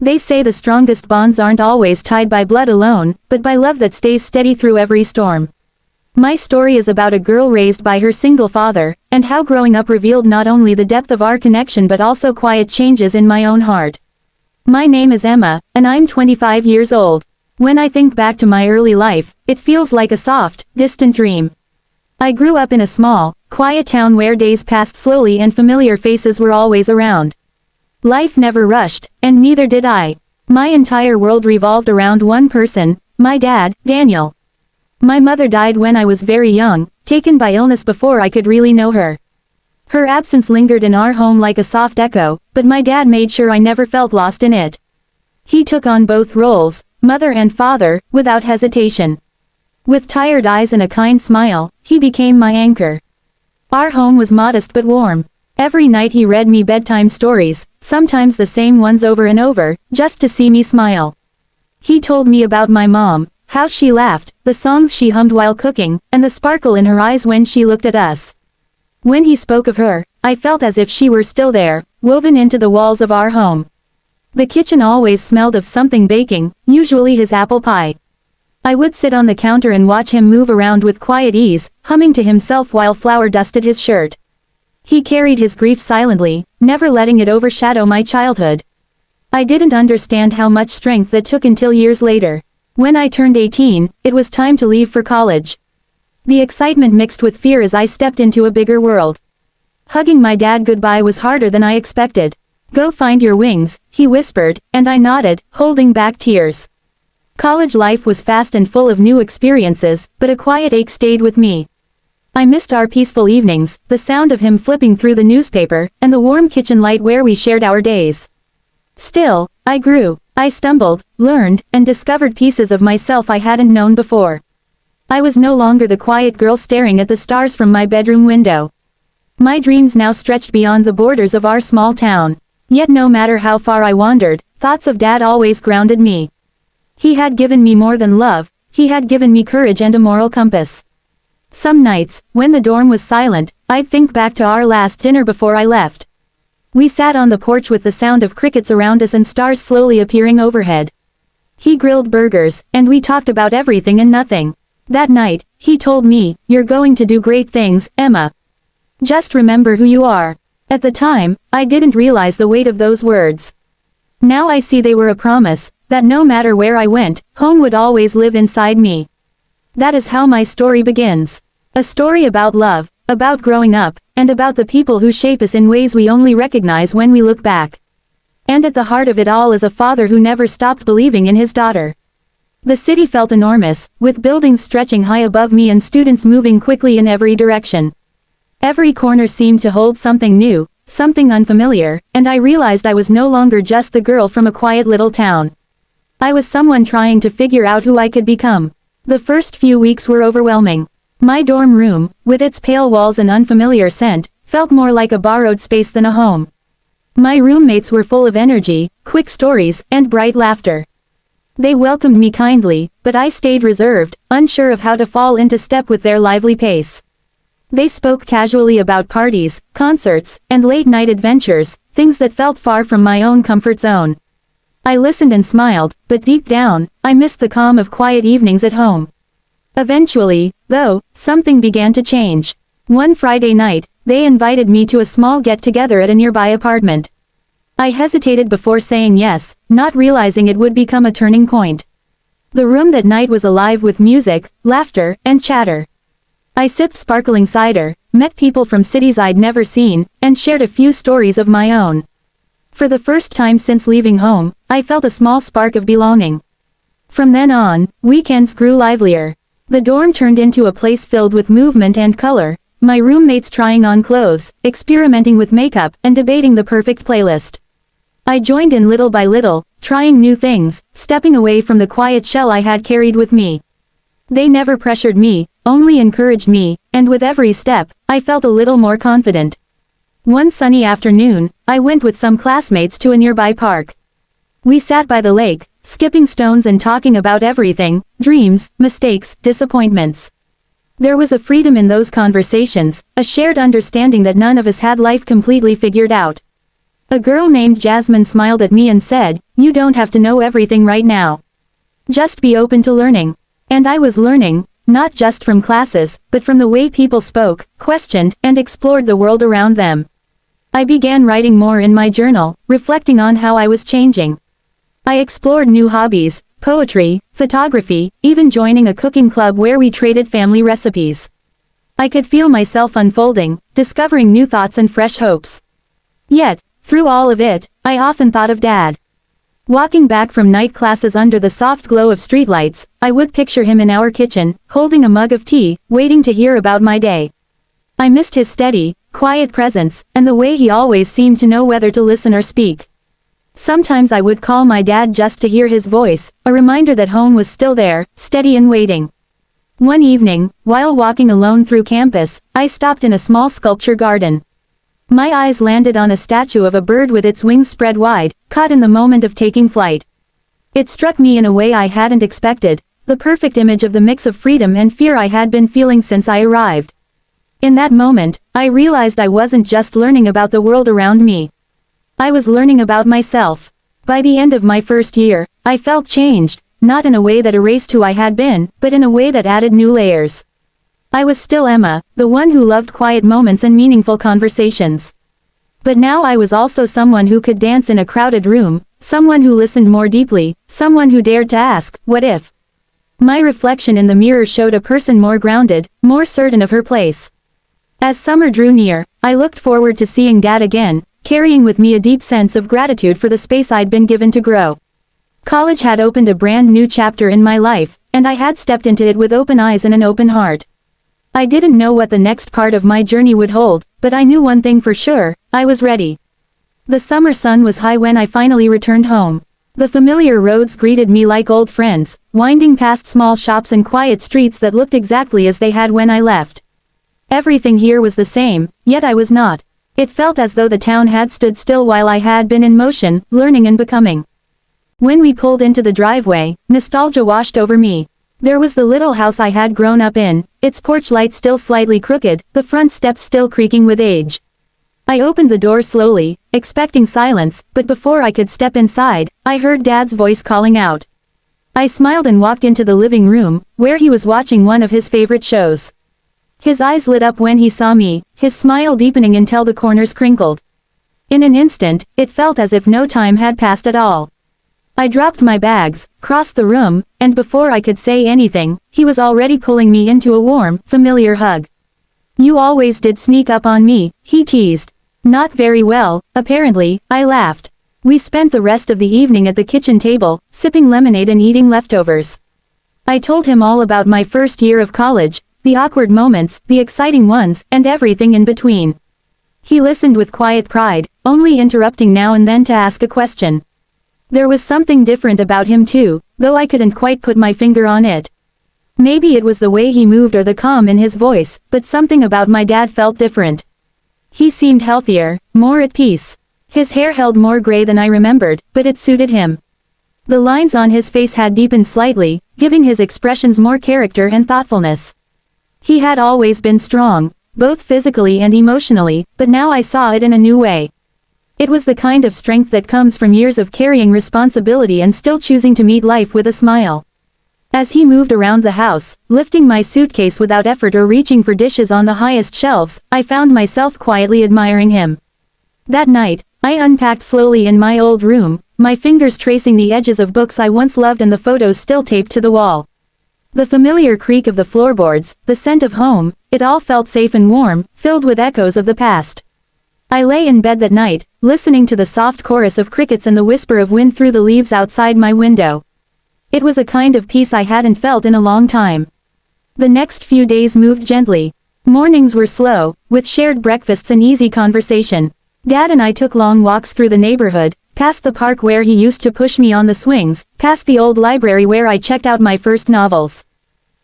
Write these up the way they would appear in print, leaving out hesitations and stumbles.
They say the strongest bonds aren't always tied by blood alone, but by love that stays steady through every storm. My story is about a girl raised by her single father, and how growing up revealed not only the depth of our connection but also quiet changes in my own heart. My name is Emma, and I'm 25 years old. When I think back to my early life, it feels like a soft, distant dream. I grew up in a small, quiet town where days passed slowly and familiar faces were always around. Life never rushed, and neither did I. My entire world revolved around one person, my dad, Daniel. My mother died when I was very young, taken by illness before I could really know her. Her absence lingered in our home like a soft echo, but my dad made sure I never felt lost in it. He took on both roles, mother and father, without hesitation. With tired eyes and a kind smile, he became my anchor. Our home was modest but warm. Every night he read me bedtime stories, sometimes the same ones over and over, just to see me smile. He told me about my mom, how she laughed, the songs she hummed while cooking, and the sparkle in her eyes when she looked at us. When he spoke of her, I felt as if she were still there, woven into the walls of our home. The kitchen always smelled of something baking, usually his apple pie. I would sit on the counter and watch him move around with quiet ease, humming to himself while flour dusted his shirt. He carried his grief silently, never letting it overshadow my childhood. I didn't understand how much strength that took until years later. When I turned 18, it was time to leave for college. The excitement mixed with fear as I stepped into a bigger world. Hugging my dad goodbye was harder than I expected. "Go find your wings," he whispered, and I nodded, holding back tears. College life was fast and full of new experiences, but a quiet ache stayed with me. I missed our peaceful evenings, the sound of him flipping through the newspaper, and the warm kitchen light where we shared our days. Still, I grew. I stumbled, learned, and discovered pieces of myself I hadn't known before. I was no longer the quiet girl staring at the stars from my bedroom window. My dreams now stretched beyond the borders of our small town. Yet no matter how far I wandered, thoughts of Dad always grounded me. He had given me more than love, he had given me courage and a moral compass. Some nights, when the dorm was silent, I'd think back to our last dinner before I left. We sat on the porch with the sound of crickets around us and stars slowly appearing overhead. He grilled burgers, and we talked about everything and nothing. That night, he told me, "You're going to do great things, Emma. Just remember who you are." At the time, I didn't realize the weight of those words. Now I see they were a promise, that no matter where I went, home would always live inside me. That is how my story begins. A story about love, about growing up, and about the people who shape us in ways we only recognize when we look back. And at the heart of it all is a father who never stopped believing in his daughter. The city felt enormous, with buildings stretching high above me and students moving quickly in every direction. Every corner seemed to hold something new, something unfamiliar, and I realized I was no longer just the girl from a quiet little town. I was someone trying to figure out who I could become. The first few weeks were overwhelming. My dorm room, with its pale walls and unfamiliar scent, felt more like a borrowed space than a home. My roommates were full of energy, quick stories, and bright laughter. They welcomed me kindly, but I stayed reserved, unsure of how to fall into step with their lively pace. They spoke casually about parties, concerts, and late-night adventures, things that felt far from my own comfort zone. I listened and smiled, but deep down, I missed the calm of quiet evenings at home. Eventually, though, something began to change. One Friday night, they invited me to a small get-together at a nearby apartment. I hesitated before saying yes, not realizing it would become a turning point. The room that night was alive with music, laughter, and chatter. I sipped sparkling cider, met people from cities I'd never seen, and shared a few stories of my own. For the first time since leaving home, I felt a small spark of belonging. From then on, weekends grew livelier. The dorm turned into a place filled with movement and color, my roommates trying on clothes, experimenting with makeup, and debating the perfect playlist. I joined in little by little, trying new things, stepping away from the quiet shell I had carried with me. They never pressured me, only encouraged me, and with every step, I felt a little more confident. One sunny afternoon, I went with some classmates to a nearby park. We sat by the lake, skipping stones and talking about everything, dreams, mistakes, disappointments. There was a freedom in those conversations, a shared understanding that none of us had life completely figured out. A girl named Jasmine smiled at me and said, "You don't have to know everything right now. Just be open to learning." And I was learning, not just from classes, but from the way people spoke, questioned, and explored the world around them. I began writing more in my journal, reflecting on how I was changing. I explored new hobbies, poetry, photography, even joining a cooking club where we traded family recipes. I could feel myself unfolding, discovering new thoughts and fresh hopes. Yet, through all of it, I often thought of Dad. Walking back from night classes under the soft glow of streetlights, I would picture him in our kitchen, holding a mug of tea, waiting to hear about my day. I missed his steady, quiet presence, and the way he always seemed to know whether to listen or speak. Sometimes I would call my dad just to hear his voice, a reminder that home was still there, steady and waiting. One evening, while walking alone through campus, I stopped in a small sculpture garden. My eyes landed on a statue of a bird with its wings spread wide, caught in the moment of taking flight. It struck me in a way I hadn't expected, the perfect image of the mix of freedom and fear I had been feeling since I arrived. In that moment, I realized I wasn't just learning about the world around me. I was learning about myself. By the end of my first year, I felt changed, not in a way that erased who I had been, but in a way that added new layers. I was still Emma, the one who loved quiet moments and meaningful conversations. But now I was also someone who could dance in a crowded room, someone who listened more deeply, someone who dared to ask, "What if?" My reflection in the mirror showed a person more grounded, more certain of her place. As summer drew near, I looked forward to seeing Dad again, carrying with me a deep sense of gratitude for the space I'd been given to grow. College had opened a brand new chapter in my life, and I had stepped into it with open eyes and an open heart. I didn't know what the next part of my journey would hold, but I knew one thing for sure: I was ready. The summer sun was high when I finally returned home. The familiar roads greeted me like old friends, winding past small shops and quiet streets that looked exactly as they had when I left. Everything here was the same, yet I was not. It felt as though the town had stood still while I had been in motion, learning and becoming. When we pulled into the driveway, nostalgia washed over me. There was the little house I had grown up in, its porch light still slightly crooked, the front steps still creaking with age. I opened the door slowly, expecting silence, but before I could step inside, I heard Dad's voice calling out. I smiled and walked into the living room, where he was watching one of his favorite shows. His eyes lit up when he saw me, his smile deepening until the corners crinkled. In an instant, it felt as if no time had passed at all. I dropped my bags, crossed the room, and before I could say anything, he was already pulling me into a warm, familiar hug. "You always did sneak up on me," he teased. "Not very well, apparently," I laughed. We spent the rest of the evening at the kitchen table, sipping lemonade and eating leftovers. I told him all about my first year of college, the awkward moments, the exciting ones, and everything in between. He listened with quiet pride, only interrupting now and then to ask a question. There was something different about him too, though I couldn't quite put my finger on it. Maybe it was the way he moved or the calm in his voice, but something about my dad felt different. He seemed healthier, more at peace. His hair held more gray than I remembered, but it suited him. The lines on his face had deepened slightly, giving his expressions more character and thoughtfulness. He had always been strong, both physically and emotionally, but now I saw it in a new way. It was the kind of strength that comes from years of carrying responsibility and still choosing to meet life with a smile. As he moved around the house, lifting my suitcase without effort or reaching for dishes on the highest shelves, I found myself quietly admiring him. That night, I unpacked slowly in my old room, my fingers tracing the edges of books I once loved and the photos still taped to the wall. The familiar creak of the floorboards, the scent of home, it all felt safe and warm, filled with echoes of the past. I lay in bed that night, listening to the soft chorus of crickets and the whisper of wind through the leaves outside my window. It was a kind of peace I hadn't felt in a long time. The next few days moved gently. Mornings were slow, with shared breakfasts and easy conversation. Dad and I took long walks through the neighborhood, past the park where he used to push me on the swings, past the old library where I checked out my first novels.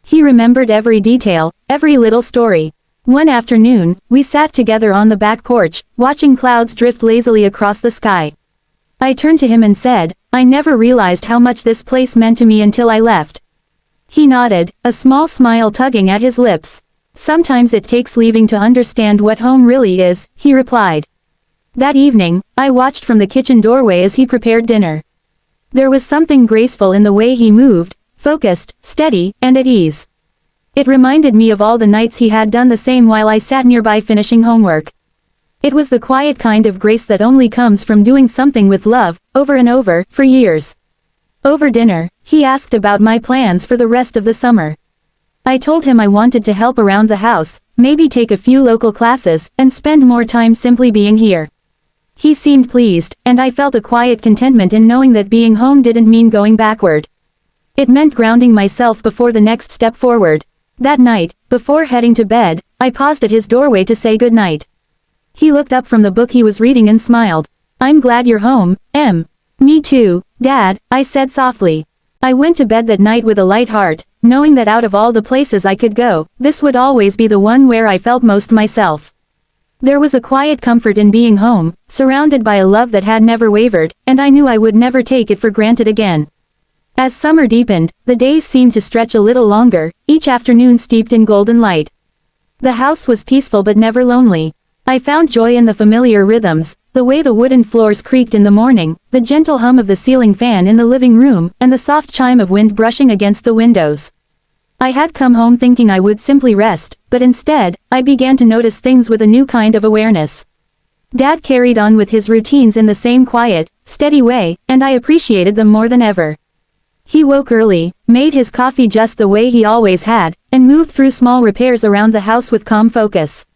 He remembered every detail, every little story. One afternoon, we sat together on the back porch, watching clouds drift lazily across the sky. I turned to him and said, "I never realized how much this place meant to me until I left." He nodded, a small smile tugging at his lips. "Sometimes it takes leaving to understand what home really is," he replied. That evening, I watched from the kitchen doorway as he prepared dinner. There was something graceful in the way he moved, focused, steady, and at ease. It reminded me of all the nights he had done the same while I sat nearby finishing homework. It was the quiet kind of grace that only comes from doing something with love, over and over, for years. Over dinner, he asked about my plans for the rest of the summer. I told him I wanted to help around the house, maybe take a few local classes, and spend more time simply being here. He seemed pleased, and I felt a quiet contentment in knowing that being home didn't mean going backward. It meant grounding myself before the next step forward. That night, before heading to bed, I paused at his doorway to say goodnight. He looked up from the book he was reading and smiled. "I'm glad you're home, Em." "Me too, Dad," I said softly. I went to bed that night with a light heart, knowing that out of all the places I could go, this would always be the one where I felt most myself. There was a quiet comfort in being home, surrounded by a love that had never wavered, and I knew I would never take it for granted again. As summer deepened, the days seemed to stretch a little longer, each afternoon steeped in golden light. The house was peaceful but never lonely. I found joy in the familiar rhythms, the way the wooden floors creaked in the morning, the gentle hum of the ceiling fan in the living room, and the soft chime of wind brushing against the windows. I had come home thinking I would simply rest, but instead, I began to notice things with a new kind of awareness. Dad carried on with his routines in the same quiet, steady way, and I appreciated them more than ever. He woke early, made his coffee just the way he always had, and moved through small repairs around the house with calm focus.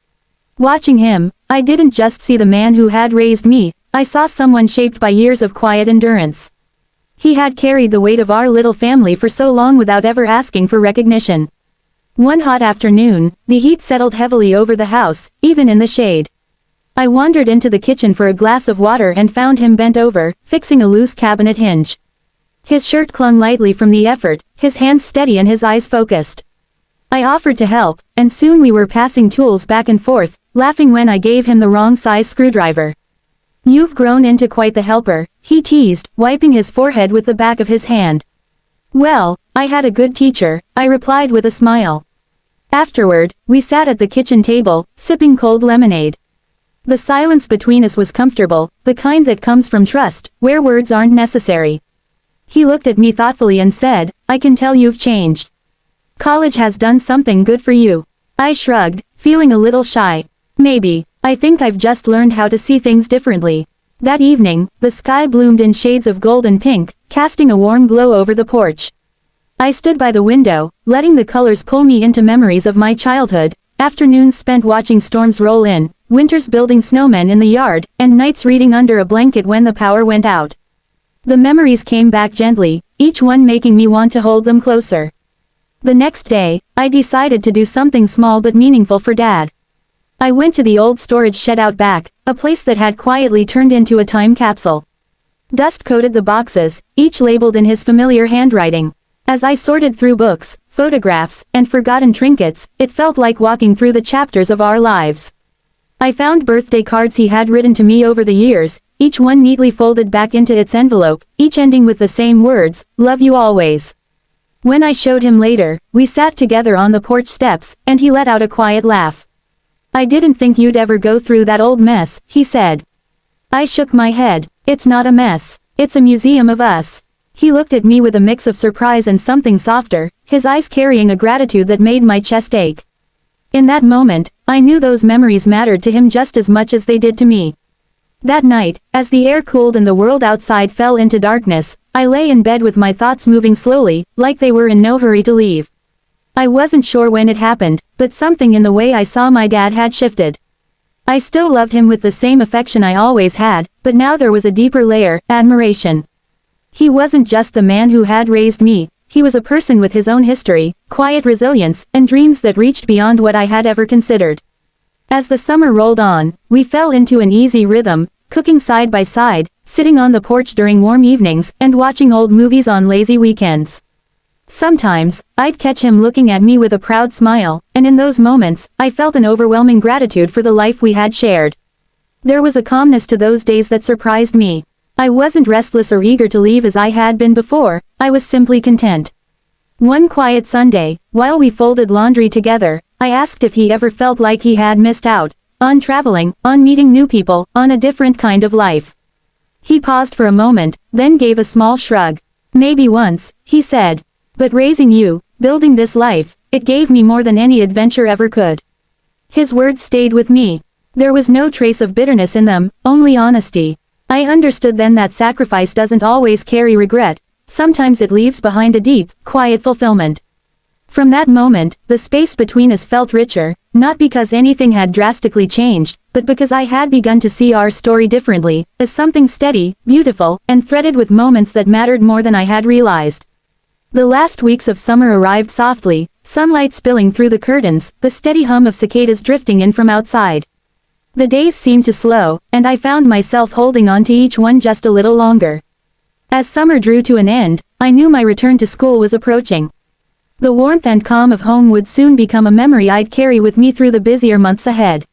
Watching him, I didn't just see the man who had raised me, I saw someone shaped by years of quiet endurance. He had carried the weight of our little family for so long without ever asking for recognition. One hot afternoon, the heat settled heavily over the house, even in the shade. I wandered into the kitchen for a glass of water and found him bent over, fixing a loose cabinet hinge. His shirt clung lightly from the effort, his hands steady and his eyes focused. I offered to help, and soon we were passing tools back and forth, laughing when I gave him the wrong size screwdriver. "You've grown into quite the helper," he teased, wiping his forehead with the back of his hand. "Well, I had a good teacher," I replied with a smile. Afterward, we sat at the kitchen table, sipping cold lemonade. The silence between us was comfortable, the kind that comes from trust, where words aren't necessary. He looked at me thoughtfully and said, "I can tell you've changed. College has done something good for you." I shrugged, feeling a little shy. "Maybe. I think I've just learned how to see things differently." That evening, the sky bloomed in shades of gold and pink, casting a warm glow over the porch. I stood by the window, letting the colors pull me into memories of my childhood, afternoons spent watching storms roll in, winters building snowmen in the yard, and nights reading under a blanket when the power went out. The memories came back gently, each one making me want to hold them closer. The next day, I decided to do something small but meaningful for Dad. I went to the old storage shed out back, a place that had quietly turned into a time capsule. Dust coated the boxes, each labeled in his familiar handwriting. As I sorted through books, photographs, and forgotten trinkets, it felt like walking through the chapters of our lives. I found birthday cards he had written to me over the years, each one neatly folded back into its envelope, each ending with the same words, "Love you always." When I showed him later, we sat together on the porch steps, and he let out a quiet laugh. "I didn't think you'd ever go through that old mess," he said. I shook my head. "It's not a mess. It's a museum of us." He looked at me with a mix of surprise and something softer, his eyes carrying a gratitude that made my chest ache. In that moment, I knew those memories mattered to him just as much as they did to me. That night, as the air cooled and the world outside fell into darkness, I lay in bed with my thoughts moving slowly, like they were in no hurry to leave. I wasn't sure when it happened, but something in the way I saw my dad had shifted. I still loved him with the same affection I always had, but now there was a deeper layer, admiration. He wasn't just the man who had raised me, he was a person with his own history, quiet resilience, and dreams that reached beyond what I had ever considered. As the summer rolled on, we fell into an easy rhythm, cooking side by side, sitting on the porch during warm evenings, and watching old movies on lazy weekends. Sometimes, I'd catch him looking at me with a proud smile, and in those moments, I felt an overwhelming gratitude for the life we had shared. There was a calmness to those days that surprised me. I wasn't restless or eager to leave as I had been before, I was simply content. One quiet Sunday, while we folded laundry together, I asked if he ever felt like he had missed out, on traveling, on meeting new people, on a different kind of life. He paused for a moment, then gave a small shrug. Maybe once, he said. But raising you, building this life, it gave me more than any adventure ever could. His words stayed with me. There was no trace of bitterness in them, only honesty. I understood then that sacrifice doesn't always carry regret. Sometimes it leaves behind a deep, quiet fulfillment. From that moment, the space between us felt richer, not because anything had drastically changed, but because I had begun to see our story differently, as something steady, beautiful, and threaded with moments that mattered more than I had realized. The last weeks of summer arrived softly, sunlight spilling through the curtains, the steady hum of cicadas drifting in from outside. The days seemed to slow, and I found myself holding on to each one just a little longer. As summer drew to an end, I knew my return to school was approaching. The warmth and calm of home would soon become a memory I'd carry with me through the busier months ahead.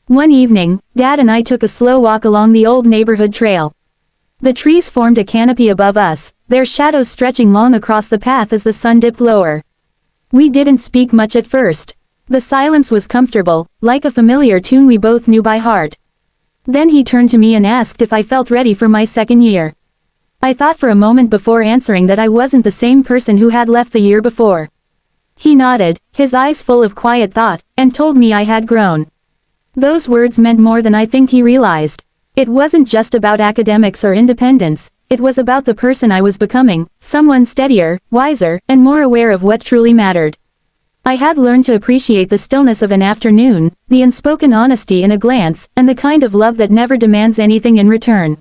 One evening, Dad and I took a slow walk along the old neighborhood trail. The trees formed a canopy above us, their shadows stretching long across the path as the sun dipped lower. We didn't speak much at first. The silence was comfortable, like a familiar tune we both knew by heart. Then he turned to me and asked if I felt ready for my second year. I thought for a moment before answering that I wasn't the same person who had left the year before. He nodded, his eyes full of quiet thought, and told me I had grown. Those words meant more than I think he realized. It wasn't just about academics or independence, it was about the person I was becoming, someone steadier, wiser, and more aware of what truly mattered. I had learned to appreciate the stillness of an afternoon, the unspoken honesty in a glance, and the kind of love that never demands anything in return.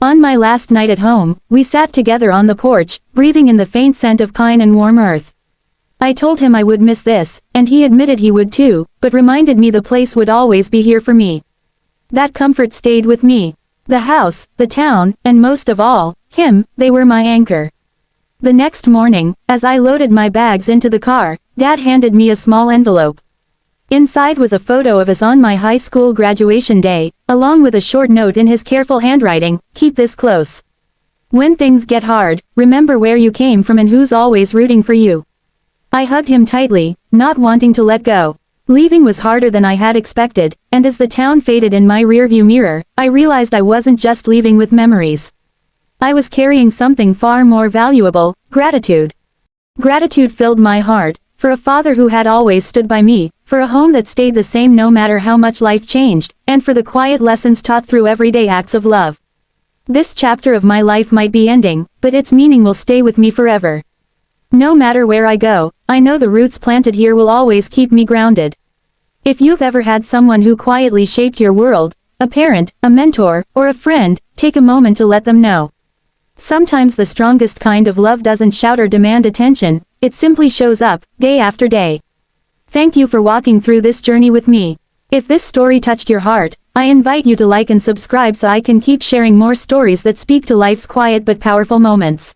On my last night at home, we sat together on the porch, breathing in the faint scent of pine and warm earth. I told him I would miss this, and he admitted he would too, but reminded me the place would always be here for me. That comfort stayed with me. The house, the town, and most of all, him, they were my anchor. The next morning, as I loaded my bags into the car, Dad handed me a small envelope. Inside was a photo of us on my high school graduation day, along with a short note in his careful handwriting, "Keep this close. When things get hard, remember where you came from and who's always rooting for you." I hugged him tightly, not wanting to let go. Leaving was harder than I had expected, and as the town faded in my rearview mirror, I realized I wasn't just leaving with memories. I was carrying something far more valuable, gratitude. Gratitude filled my heart, for a father who had always stood by me, for a home that stayed the same no matter how much life changed, and for the quiet lessons taught through everyday acts of love. This chapter of my life might be ending, but its meaning will stay with me forever. No matter where I go, I know the roots planted here will always keep me grounded. If you've ever had someone who quietly shaped your world, a parent, a mentor, or a friend, take a moment to let them know. Sometimes the strongest kind of love doesn't shout or demand attention, it simply shows up, day after day. Thank you for walking through this journey with me. If this story touched your heart, I invite you to like and subscribe so I can keep sharing more stories that speak to life's quiet but powerful moments.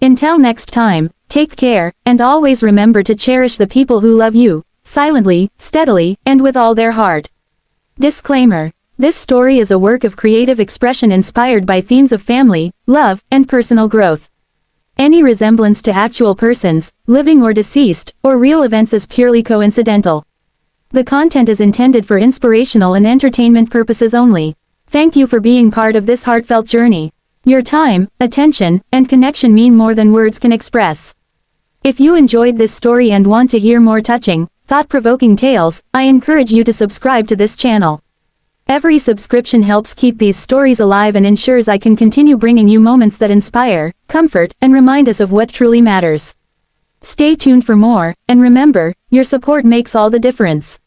Until next time, take care, and always remember to cherish the people who love you, silently, steadily, and with all their heart. Disclaimer. This story is a work of creative expression inspired by themes of family, love, and personal growth. Any resemblance to actual persons, living or deceased, or real events is purely coincidental. The content is intended for inspirational and entertainment purposes only. Thank you for being part of this heartfelt journey. Your time, attention, and connection mean more than words can express. If you enjoyed this story and want to hear more touching, thought-provoking tales, I encourage you to subscribe to this channel. Every subscription helps keep these stories alive and ensures I can continue bringing you moments that inspire, comfort, and remind us of what truly matters. Stay tuned for more, and remember, your support makes all the difference.